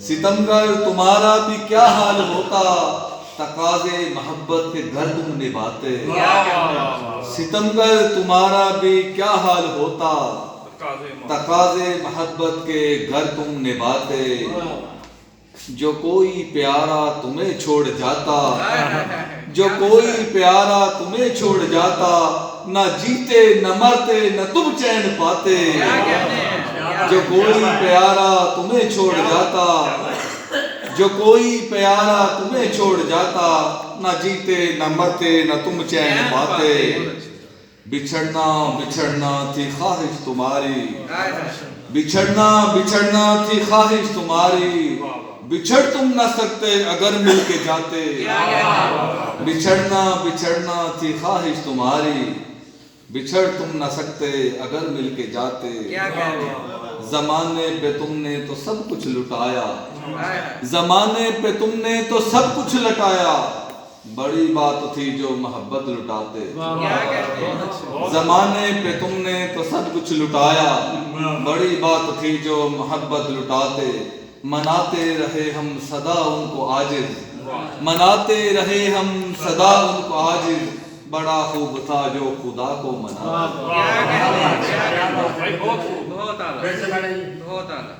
ستمگر تمہارا بھی کیا حال ہوتا، تقاضے محبت کے گھر تم نبھاتے۔ ستمگر تمہارا بھی کیا حال ہوتا، تقاضے محبت کے گھر تم نبھاتے۔ جو کوئی پیارا تمہیں چھوڑ جاتا، جو کوئی پیارا تمہیں چھوڑ جاتا، نہ جیتے نہ مرتے نہ تم چین پاتے۔ جو کوئی پیارا تمہیں چھوڑ جاتا، جو کوئی پیارا تمہیں چھوڑ جاتا، نہ جیتے نہ مرتے نہ تم چین پاتے۔ بچھڑنا بچھڑنا تھی خواہش تمہاری، بچھڑنا بچھڑنا تھی خواہش تمہاری، بچھڑ تم نہ سکتے اگر مل کے جاتے۔ بچھڑنا بچھڑنا تھی خواہش تمہاری، بچھڑ تم نہ سکتے اگر مل کے جاتے۔ زمانے پہ تم نے تو سب کچھ لٹایا، زمانے پہ تم نے تو سب کچھ لٹایا، بڑی بات تھی جو محبت لٹاتے۔ زمانے پہ تم نے تو سب کچھ لٹایا، بڑی بات تھی جو محبت لٹاتے۔ مناتے رہے ہم صدا ان کو عاجز، مناتے رہے ہم صدا ان کو عاجز، بڑا خوب تھا جو خدا کو منا۔ بہت اعلیٰ، بہت اعلیٰ۔